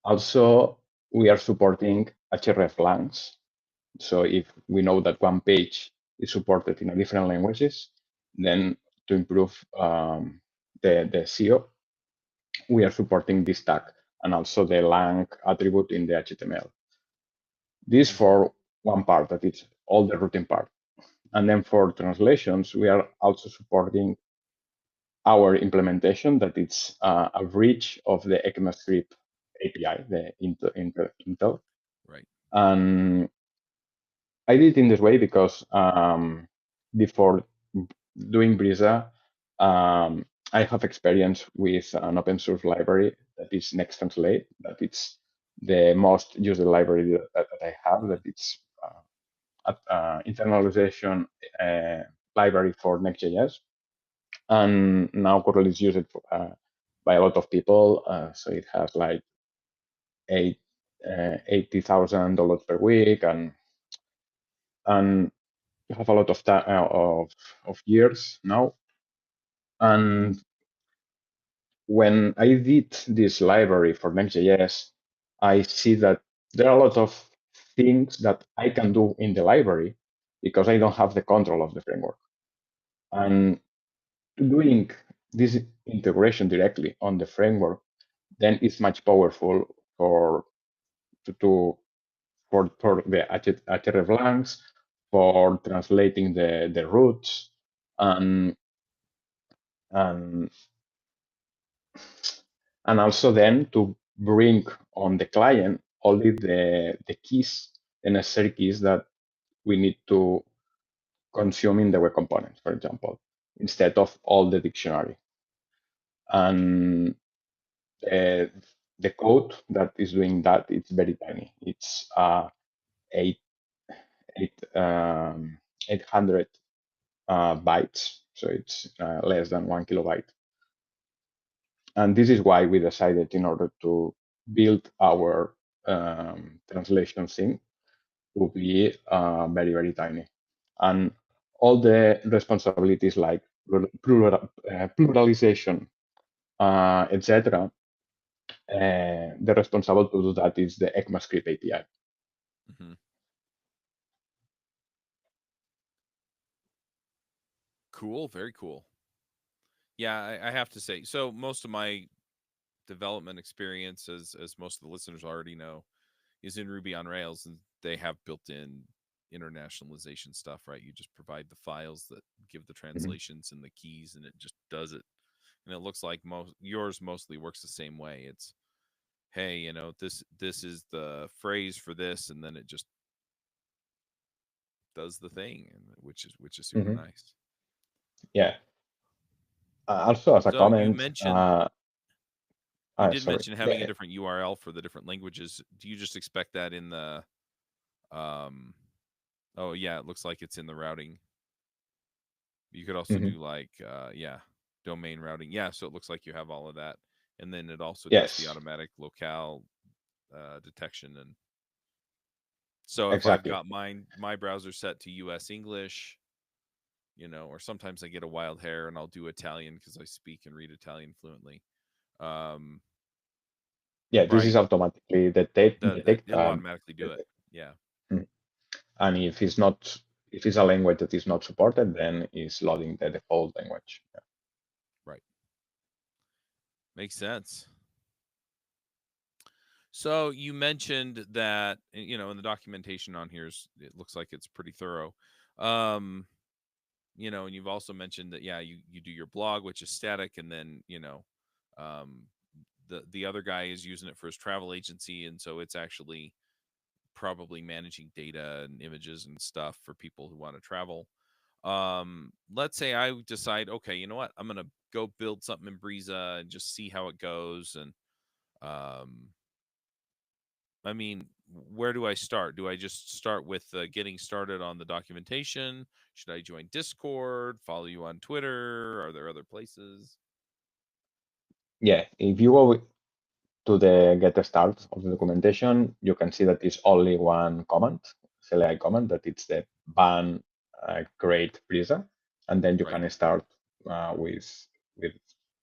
Also, we are supporting hreflangs. So if we know that one page is supported in different languages, then to improve the SEO, we are supporting this tag and also the lang attribute in the HTML. This for one part, that is all the routing part. And then for translations, we are also supporting our implementation, that it's a bridge of the ECMAScript API, the Intel. Right. And I did it in this way because before doing Brisa, I have experience with an open source library that is NextTranslate, that it's the most used library that I have, that it's internalization library for Next.js. And now Kotlin is used by a lot of people. So it has like $80,000 per week, and you have a lot of time of years now. And when I did this library for Next.js, I see that there are a lot of things that I can do in the library because I don't have the control of the framework. And doing this integration directly on the framework, then it's much powerful for the hreflangs, for translating the roots, and also then to bring on the client only the keys, the necessary keys that we need to consume in the web components, for example, instead of all the dictionary. And the code that is doing that, it's very tiny. It's 800 bytes, so it's less than 1 kilobyte. And this is why we decided, in order to build our translation thing, to be very, very tiny. And all the responsibilities like pluralization, etc., the responsible to do that is the ECMAScript API. Mm-hmm. Cool, very cool. Yeah, I have to say, so most of my development experience, as most of the listeners already know, is in Ruby on Rails, and they have built-in internationalization stuff, right? You just provide the files that give the translations and the keys, and it just does it. And it looks like yours mostly works the same way. It's, hey, this is the phrase for this, and then it just does the thing, which is super nice. Yeah. Also, as a comment, you mentioned you did mention having a different URL for the different languages. Do you just expect that in the oh yeah, it looks like it's in the routing. You could also do like domain routing. Yeah, so it looks like you have all of that. And then it also does the automatic locale detection. And so if I've got my browser set to US English, or sometimes I get a wild hair and I'll do Italian because I speak and read Italian fluently. This is automatically detected. It'll automatically do it. Yeah. And if it's a language that is not supported, then it's loading the default language. Yeah. Right. Makes sense. So you mentioned that, in the documentation on here, it looks like it's pretty thorough. And you've also mentioned that, you do your blog, which is static, and then, the other guy is using it for his travel agency, and so it's actually probably managing data and images and stuff for people who want to travel. Let's say I decide, okay, you know what, I'm gonna go build something in Breeza and just see how it goes. And I mean, where do I start? Do I just start with getting started on the documentation? Should I join Discord, follow you on Twitter? Are there other places? Yeah, if you go to the get start of the documentation, you can see that it's only one command, CLI command, that it's the ban create Breeza, and then you can start with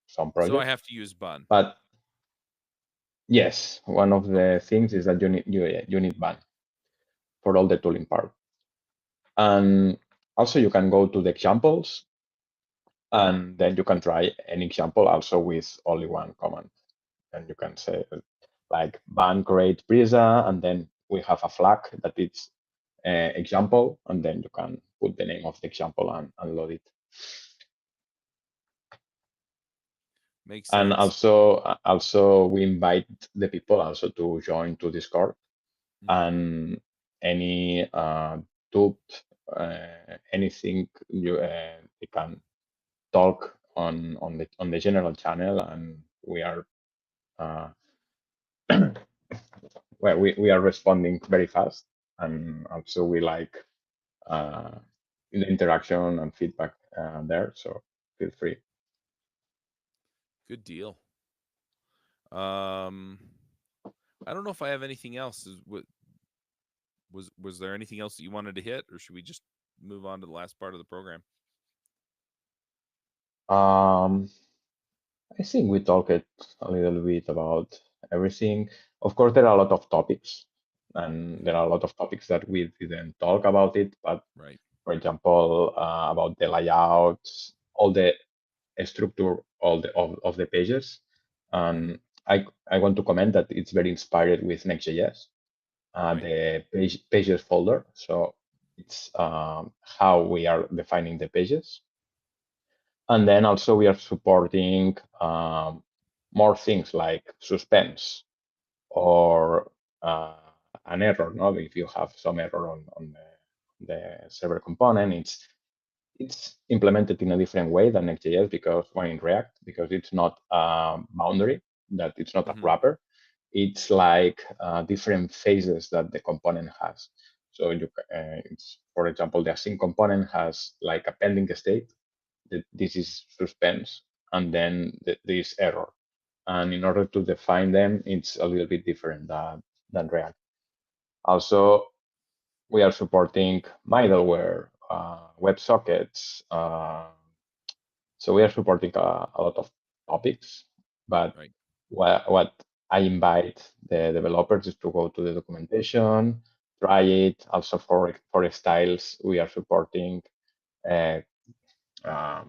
some project. So I have to use ban. But yes, one of the things is that you need ban for all the tooling part. And also you can go to the examples, and then you can try an example also with only one command. And you can say like ban create Breeza, and then we have a flag that it's example, and then you can put the name of the example and load it. Makes sense. And also we invite the people also to join to Discord, and any doubt, anything you can talk on the general channel, and we are well, we are responding very fast, and also we like the interaction and feedback there. So feel free. Good deal. I don't know if I have anything else. Was there anything else that you wanted to hit, or should we just move on to the last part of the program? I think we talked a little bit about everything. Of course, there are a lot of topics and there are a lot of topics that we didn't talk about it. But Right. for example, about the layouts, all the structure, all of the pages, Mm-hmm. and I want to comment that it's very inspired with Next.js, Right. the pages folder. So it's how we are defining the pages. And then also we are supporting more things like suspense or an error. No, if you have some error on the server component, it's implemented in a different way than Next.js because when in React, because it's not a boundary, that it's not a Mm-hmm. wrapper. It's like different phases that the component has. So it's, for example, the async component has like a pending state. This is suspense, and then this error. And in order to define them, it's a little bit different than React. Also, we are supporting middleware, WebSockets. So we are supporting a lot of topics, but Right. what I invite the developers is to go to the documentation, try it. Also for styles, we are supporting uh, uh,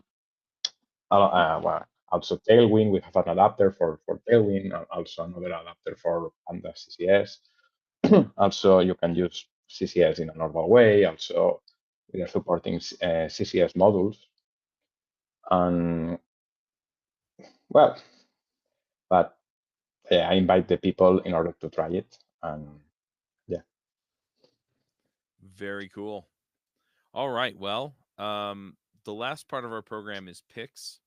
well, also Tailwind. We have an adapter for Tailwind, and also another adapter for Panda CCS. Also, you can use CCS in a normal way. Also, we are supporting CCS modules. And well, but I invite the people in order to try it. And yeah. Very cool. All right. Well, the last part of our program is picks,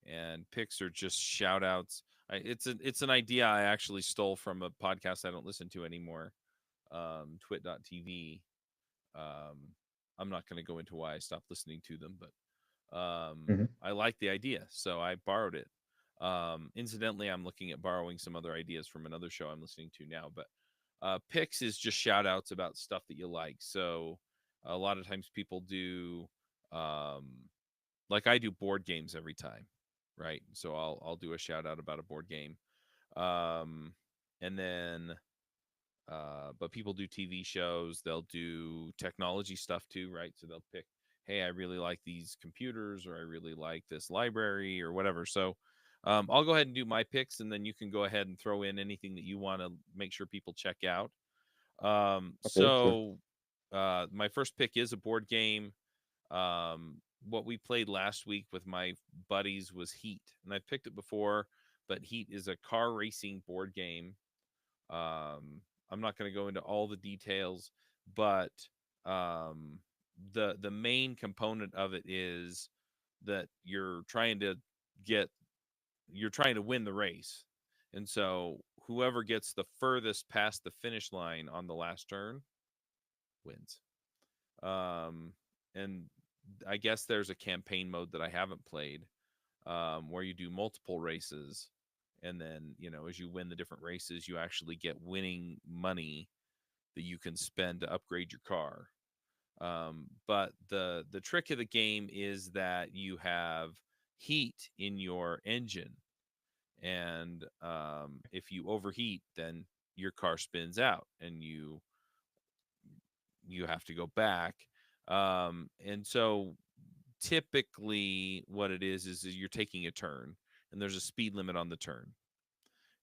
and picks are just shout outs. It's an idea I actually stole from a podcast I don't listen to anymore, twit.tv. Um, I'm not going to go into why I stopped listening to them, but Mhm. I like the idea, so I borrowed it. Incidentally, I'm looking at borrowing some other ideas from another show I'm listening to now, but picks is just shout outs about stuff that you like. So a lot of times people do, um, like I do board games every time, right? So I'll do a shout out about a board game, um, and then but people do TV shows, they'll do technology stuff too, right? So they'll pick, hey, I really like these computers, or I really like this library, or whatever. So I'll go ahead and do my picks, and then you can go ahead and throw in anything that you want to make sure people check out. Okay, sure. So my first pick is a board game. What we played last week with my buddies was Heat, and I've picked it before, but Heat is a car racing board game. I'm not going to go into all the details, but um, the main component of it is that get you're trying to win the race, and so whoever gets the furthest past the finish line on the last turn wins. Um, and I guess there's a campaign mode that I haven't played, where you do multiple races, and then as you win the different races, you actually get winning money that you can spend to upgrade your car. But the trick of the game is that you have heat in your engine, and if you overheat, then your car spins out, and you have to go back. And so typically what it is you're taking a turn, and there's a speed limit on the turn.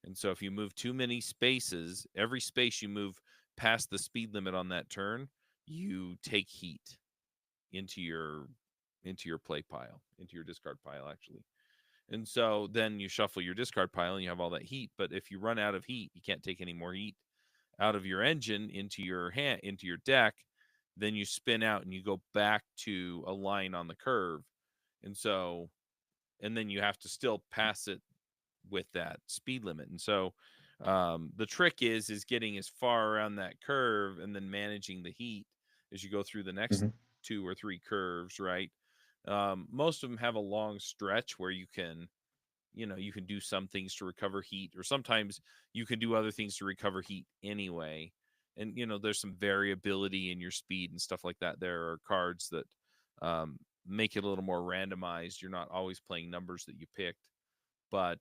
And so if you move too many spaces, every space you move past the speed limit on that turn, you take heat into your play pile, into your discard pile actually. And so then you shuffle your discard pile and you have all that heat, but if you run out of heat, you can't take any more heat out of your engine into your deck, then you spin out and you go back to a line on the curve. And so and then you have to still pass it with that speed limit. And so the trick is getting as far around that curve and then managing the heat as you go through the next Mhm. two or three curves, right? Most of them have a long stretch where you can do some things to recover heat, or sometimes you can do other things to recover heat anyway. And there's some variability in your speed and stuff like that. There are cards that make it a little more randomized. You're not always playing numbers that you picked, but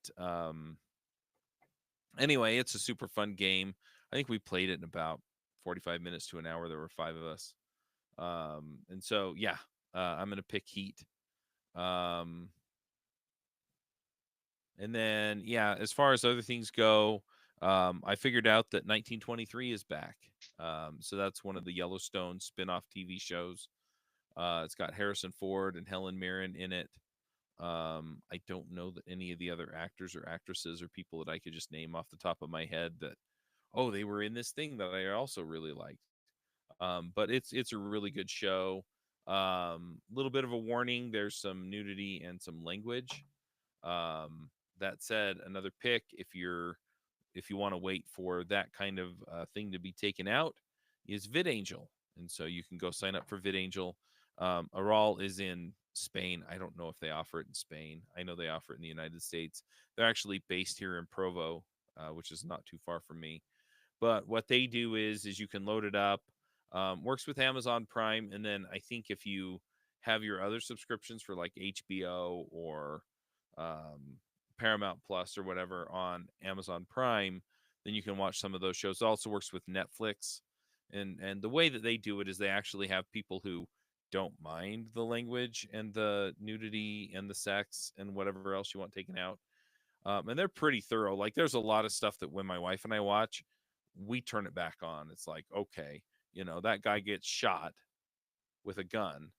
anyway, it's a super fun game. I think we played it in about 45 minutes to an hour. There were 5 of us. And so, yeah, I'm going to pick Heat. And then, yeah, as far as other things go, I figured out that 1923 is back. So that's one of the Yellowstone spin-off TV shows. It's got Harrison Ford and Helen Mirren in it. I don't know that any of the other actors or actresses or people that I could just name off the top of my head that, oh, they were in this thing that I also really liked. But it's a really good show. Little bit of a warning: there's some nudity and some language. That said, another pick if you want to wait for that kind of thing to be taken out is VidAngel, and so you can go sign up for VidAngel. Aral is in Spain. I don't know if they offer it in Spain. I know they offer it in the United States. They're actually based here in Provo, which is not too far from me. But what they do is you can load it up. Works with Amazon Prime, and then I think if you have your other subscriptions for like HBO or Paramount Plus or whatever on Amazon Prime, then you can watch some of those shows. It also works with Netflix, and the way that they do it is they actually have people who don't mind the language and the nudity and the sex and whatever else you want taken out. And they're pretty thorough. Like there's a lot of stuff that when my wife and I watch, we turn it back on. It's like, okay, that guy gets shot with a gun,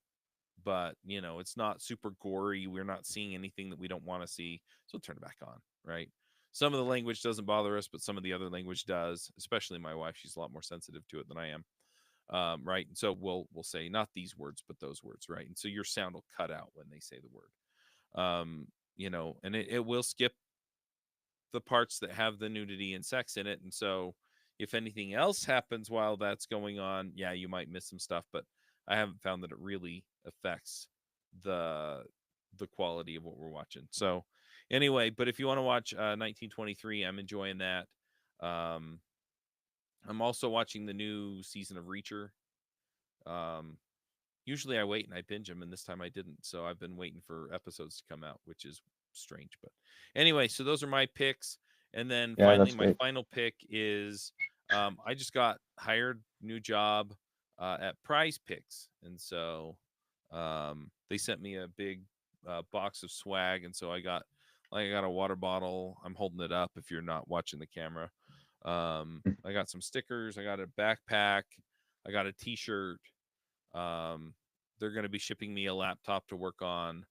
but it's not super gory. We're not seeing anything that we don't want to see, so turn it back on, right? Some of the language doesn't bother us, but some of the other language does, especially my wife. She's a lot more sensitive to it than I am. Right. And so we'll say not these words, but those words, right? And so your sound will cut out when they say the word. And it will skip the parts that have the nudity and sex in it. And so if anything else happens while that's going on, yeah, you might miss some stuff, but I haven't found that it really affects the quality of what we're watching. So anyway, but if you want to watch 1923, I'm enjoying that. I'm also watching the new season of Reacher. Usually I wait and I binge them, and this time I didn't. So I've been waiting for episodes to come out, which is strange. But anyway, so those are my picks. And then Yeah, finally, that's my great. final pick is I just got hired, new job at Prize Picks. And so they sent me a big box of swag. And so I got a water bottle. I'm holding it up if you're not watching the camera. I got some stickers. I got a backpack. I got a t-shirt. They're going to be shipping me a laptop to work on,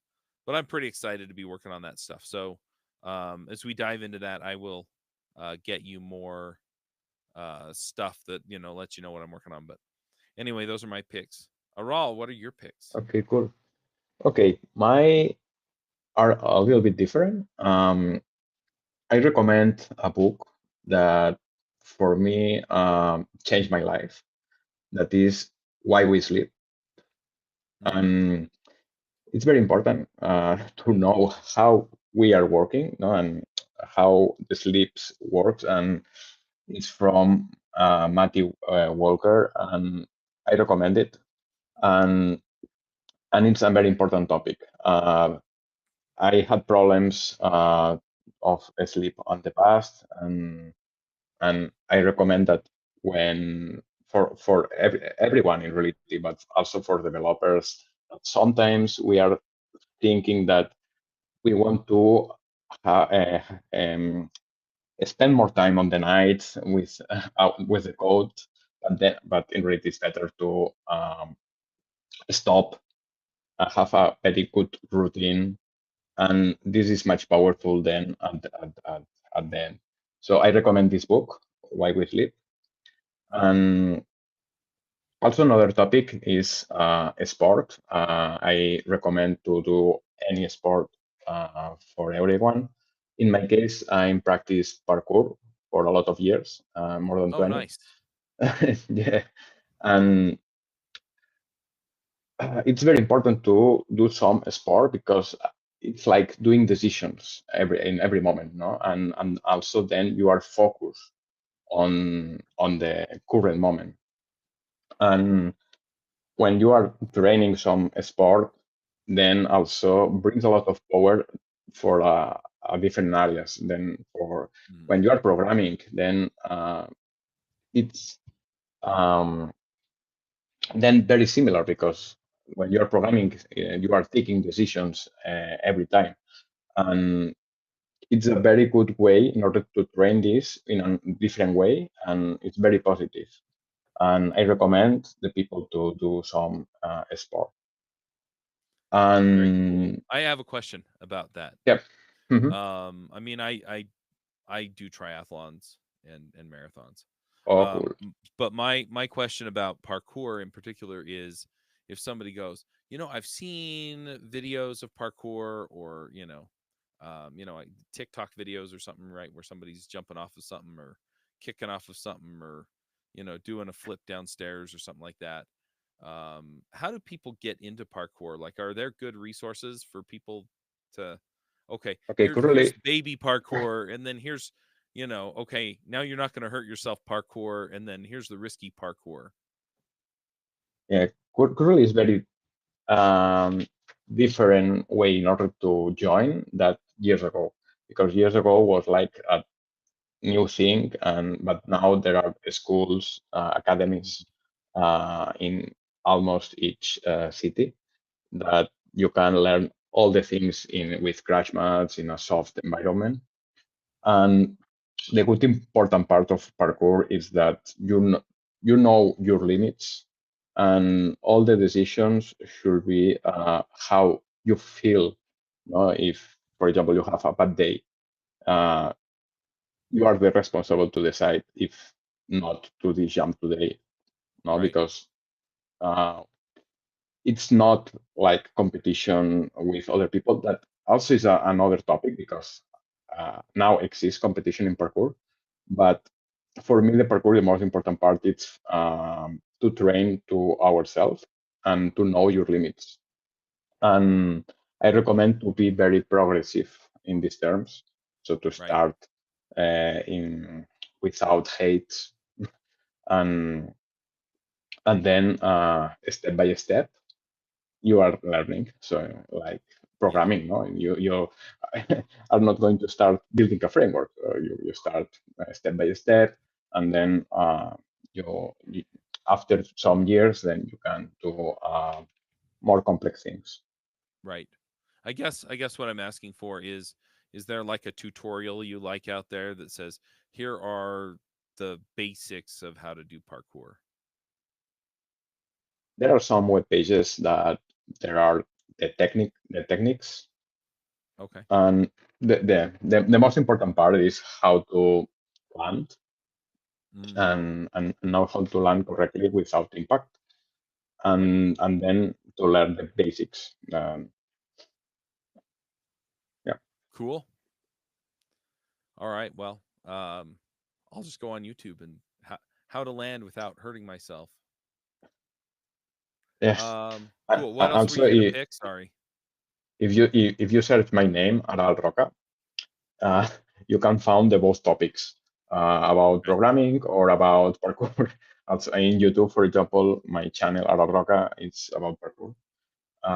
but I'm pretty excited to be working on that stuff. So as we dive into that, I will get you more stuff that lets you know what I'm working on. But anyway, those are my picks. Aral, what are your picks? Okay, cool. Okay, my are a little bit different. I recommend a book that for me changed my life. That is Why We Sleep. And it's very important to know how we are working, and how the sleeps works. And it's from Matthew Walker, and I recommend it. And it's a very important topic. I had problems of sleep on the past, and I recommend that when for everyone in reality, but also for developers. Sometimes we are thinking that we want to spend more time on the night with the code, but in reality, it's better to stop, have a very good routine, and this is much powerful than at the end. So I recommend this book, Why We Sleep. And also another topic is sport. I recommend to do any sport for everyone. In my case, I practiced parkour for a lot of years, more than Oh, 20. nice. Yeah, and it's very important to do some sport because it's like doing decisions in every moment, no? And also then you are focused on the current moment. And when you are training some sport, then also brings a lot of power for different areas. Then for when you are programming, then it's Um, then very similar, because when you're programming, you are taking decisions every time. And it's a very good way in order to train this in a different way, and it's very positive. And I recommend the people to do some sport. Very cool. And I have a question about that. yeah. Mhm. I mean, I do triathlons and marathons. Oh, cool. But my question about parkour in particular is, if somebody goes, I've seen videos of parkour, or TikTok videos or something, right, where somebody's jumping off of something, or kicking off of something, or doing a flip downstairs or something like that. How do people get into parkour? Like, are there good resources for people to, okay, Okay, here's currently, baby parkour, and then here's, okay, now you're not going to hurt yourself parkour, and then here's the risky parkour. yeah, currently is very um, different way in order to join that years ago, because years ago was like a new thing, and but now there are schools, academies in almost each city that you can learn all the things in with crash mats in a soft environment. And the good important part of parkour is that you know your limits, and all the decisions should be how you feel. If, for example, you have a bad day, uh, you are the responsible to decide if not to this jump today. No, Right. because uh, it's not like competition with other people. That also is another topic, because now exists competition in parkour. But for me, the parkour, the most important part is to train to ourselves and to know your limits. And I recommend to be very progressive in these terms. So to Right. start in without hate, and then step by step you are learning. So like Yeah. programming, no, you are not going to start building a framework. You start step by step, and then you after some years, then you can do more complex things. Right. I guess what I'm asking for is there like a tutorial you like out there that says, here are the basics of how to do parkour? There are some web pages that there are the techniques, Okay. and the most important part is how to land, Mm, and know how to land correctly without impact, right. and then to learn the basics. Yeah. Cool. All right. Well, I'll just go on YouTube and how to land without hurting myself. Yes. Cool. What else And were so you gonna pick? Sorry. if you search my name, Aral Roca, uh, you can find the both topics about Okay. programming or about parkour. Also in YouTube, for example, my channel Aral Roca is about parkour.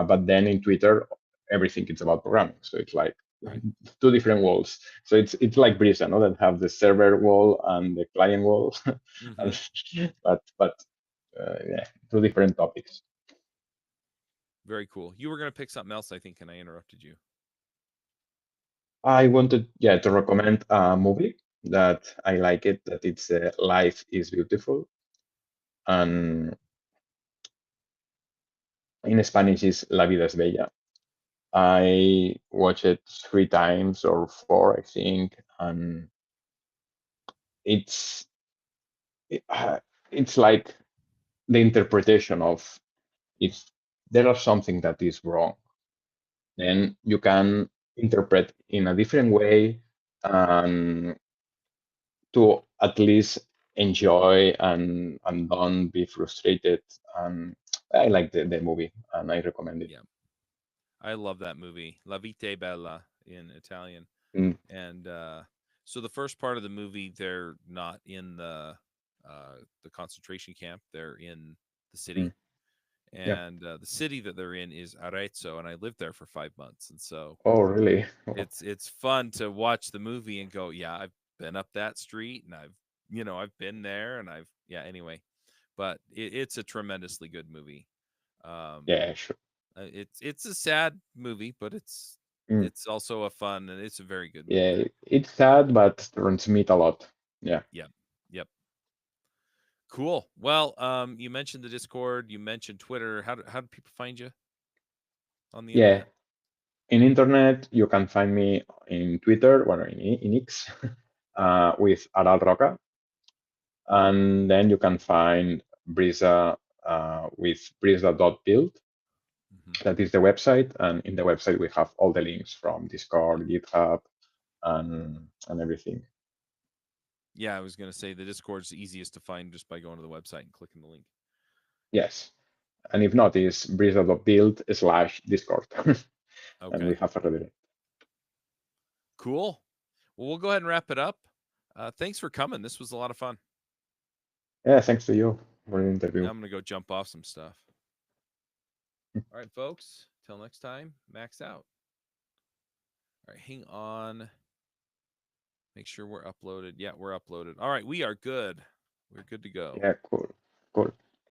But then in Twitter, everything is about programming. So it's like Right. two different walls. So it's like Brisa, no, that have the server wall and the client wall, Mm-hmm. but yeah, two different topics. Very cool. You were gonna pick something else, I think, and I interrupted you. I wanted, yeah, to recommend a movie that I like it. That it's Life is Beautiful, and in Spanish is La vida es bella. I watched it 3 times or four, I think, and it's it's like the interpretation of, if there is something that is wrong, then you can interpret in a different way, and to at least enjoy, and don't be frustrated. And I like the movie, and I recommend it. Yeah. I love that movie, La Vita è Bella in Italian. Mm, And so the first part of the movie, they're not in the concentration camp; they're in the mm, city, yeah. and the city that they're in is Arezzo, and I lived there for 5 months, and so Oh, really? it's fun to watch the movie and go, yeah, I've been up that street, and I've been there, and I've, yeah. Anyway, but it's a tremendously good movie. Yeah, sure. It's a sad movie, but Mm, it's also a fun, and it's a very good movie. yeah, it's sad, but transmit a lot. Yeah. Yep. Yep. Cool. Well, you mentioned the Discord, you mentioned Twitter. How do people find you on the Yeah. internet? In internet, you can find me in Twitter, well, in X, with Aral Roca, and then you can find Brisa with brisa.build. Mhm. That is the website, and in the website we have all the links from Yep. Discord, GitHub, and everything. Yeah, I was gonna say the Discord's the easiest to find just by going to the website and clicking the link. Yes, and if not, it's brisa.build/Discord, and we Okay. have already. Cool. Well, we'll go ahead and wrap it up. Thanks for coming. This was a lot of fun. Yeah, thanks to you for the Now interview. I'm gonna go jump off some stuff. All right, folks. Till next time, max out. All right, hang on. Make sure we're uploaded. Yeah, we're uploaded. All right, we are good. We're good to go. Yeah, cool, cool.